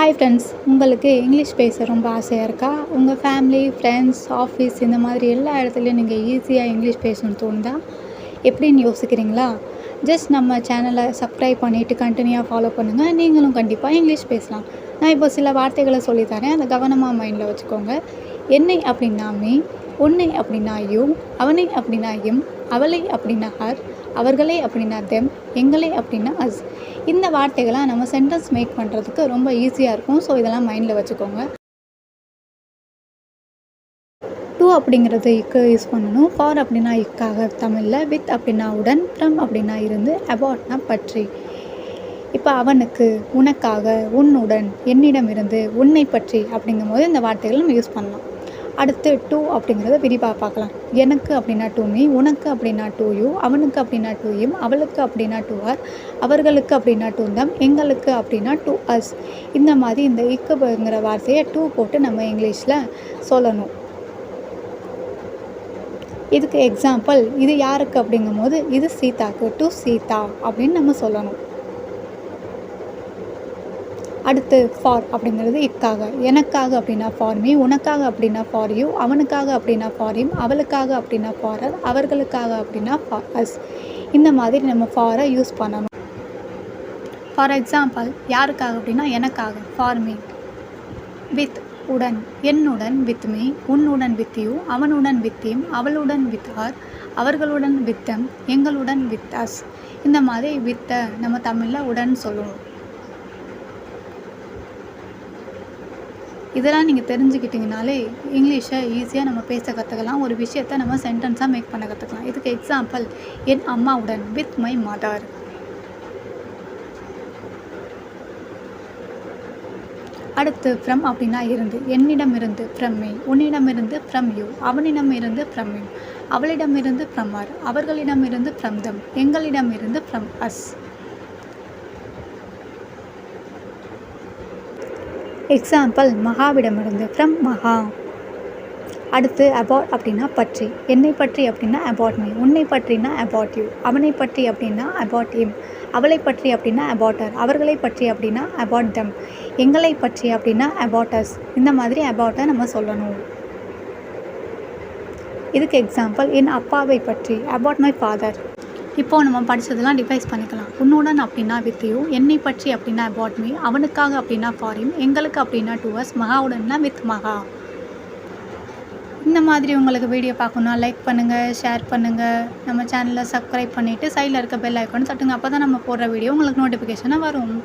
Hi friends, உங்களுக்கு English பேச ரொம்ப ஆசையாக இருக்கா? உங்கள் ஃபேமிலி, ஃப்ரெண்ட்ஸ், ஆஃபீஸ் இந்த மாதிரி எல்லா இடத்துலையும் நீங்கள் ஈஸியாக இங்கிலீஷ் பேசணும்னு தோணுதா? எப்படின்னு யோசிக்கிறீங்களா? ஜஸ்ட் நம்ம சேனலை சப்ஸ்கிரைப் பண்ணிவிட்டு கண்டினியூவாக ஃபாலோ பண்ணுங்கள். நீங்களும் கண்டிப்பாக இங்கிலீஷ் பேசலாம். நான் இப்போ சில வார்த்தைகளை சொல்லித்தரேன், அதை கவனமாக மைண்டில் வச்சுக்கோங்க. என்னை அப்படின்னா மீ, உன்னை அப்படின்னா யூ, அவனை அப்படின்னா இம், அவளை அப்படின்னா ஹர், அவர்களே அப்படின்னா தெம், எங்களை அப்படின்னா அஸ். இந்த வார்த்தைகளை நம்ம சென்டென்ஸ் மேக் பண்ணுறதுக்கு ரொம்ப ஈஸியாக இருக்கும். ஸோ இதெல்லாம் மைண்டில் வச்சுக்கோங்க. டு அப்படிங்கிறது இக்கு யூஸ் பண்ணணும். ஃபார் அப்படின்னா இக்காக தமிழில், வித் அப்படின்னா உடன், ஃப்ரம் அப்படின்னா இருந்து, அபவுட்னா பற்றி. இப்போ அவனுக்கு, உனக்காக, உன்னுடன், என்னிடம் இருந்து, உன்னை பற்றி அப்படிங்கும்போது இந்த வார்த்தைகளை நம்ம யூஸ் பண்ணலாம். அடுத்து டு அப்படிங்கிறத விரிவாக பார்க்கலாம். எனக்கு அப்படின்னா டு மீ, உனக்கு அப்படின்னா டு யூ, அவனுக்கு அப்படின்னா டு இம், அவளுக்கு அப்படின்னா டு ஹர், அவர்களுக்கு அப்படின்னா டு தம், எங்களுக்கு அப்படின்னா டு அஸ். இந்த மாதிரி இந்த இக்குங்கிற வார்த்தையை டு போட்டு நம்ம இங்கிலீஷில் சொல்லணும். இதுக்கு எக்ஸாம்பிள், இது யாருக்கு அப்படிங்கும்போது இது சீதாக்கு, டு சீதா அப்படின்னு நம்ம சொல்லணும். அடுத்து ஃபார் அப்படிங்கிறது இக்காக. எனக்காக அப்படின்னா ஃபார் மீ, உனக்காக அப்படின்னா ஃபார் யூ, அவனுக்காக அப்படின்னா ஃபார் இம், அவளுக்காக அப்படின்னா ஃபார் ஹர், அவர்களுக்காக அப்படின்னா ஃபார் அஸ். இந்த மாதிரி நம்ம ஃபாரை யூஸ் பண்ணணும். ஃபார் எக்ஸாம்பிள், யாருக்காக அப்படின்னா எனக்காக, ஃபார் மீ. வித் உடன், என்னுடன் வித் மீ, உன்னுடன் வித் யூ, அவனுடன் வித் இம், அவளுடன் வித் ஹர், அவர்களுடன் வித் தெம், எங்களுடன் வித் அஸ். இந்த மாதிரி வித்தை நம்ம தமிழில் உடன் சொல்லணும். இதெல்லாம் நீங்கள் தெரிஞ்சுக்கிட்டிங்கனாலே இங்கிலீஷை ஈஸியாக நம்ம பேச கற்றுக்கலாம். ஒரு விஷயத்தை நம்ம சென்டென்ஸாக மேக் பண்ண கற்றுக்கலாம். இதுக்கு எக்ஸாம்பிள், என் அம்மாவுடன், வித் மை மதர். அடுத்து ஃப்ரம் அப்படின்னா இருந்து. என்னிடமிருந்து ஃப்ரம் மீ, உன்னிடமிருந்து ஃப்ரம் யூ, அவனிடமிருந்து ஃப்ரம் யூ, அவளிடமிருந்து ஃப்ரம் ஹர், அவர்களிடமிருந்து ஃப்ரம் தம், எங்களிடமிருந்து ஃப்ரம் அஸ். எக்ஸாம்பிள், மகாவிடமிருந்து ஃப்ரம் மகா. அடுத்து அபவுட் அப்படின்னா பற்றி. என்னை பற்றி அப்படின்னா அபவுட் மீ, உன்னை பற்றினா அபவுட் யூ, அவனை பற்றி அப்படின்னா அபவுட் இம், அவளை பற்றி அப்படின்னா அபவுட் ஹர், அவர்களை பற்றி அப்படின்னா அபவுட் தம், எங்களை பற்றி அப்படின்னா அபவுட் அஸ். இந்த மாதிரி அபவுட்டை நம்ம சொல்லணும். இதுக்கு எக்ஸாம்பிள், என் அப்பாவை பற்றி, அபவுட் மை ஃபாதர். இப்போது நம்ம படித்ததெல்லாம் டிவைஸ் பண்ணிக்கலாம். உன்னுடன் அப்படின்னா வித் யூ, என்னை பற்றி அப்படின்னா அபவுட் மீ, அவனுக்காக அப்படின்னா ஃபார் இம், எங்களுக்கு அப்படின்னா டு அஸ், மகாவுடன்னா வித் மகா. இந்த மாதிரி உங்களுக்கு வீடியோ பார்க்கணுன்னா லைக் பண்ணுங்கள், ஷேர் பண்ணுங்கள், நம்ம சேனலை சப்ஸ்கிரைப் பண்ணிவிட்டு சைடில் இருக்க பெல் ஐக்கானை தட்டுங்க. அப்போ தான் நம்ம போடுற வீடியோ உங்களுக்கு நோட்டிஃபிகேஷனாக வரும்.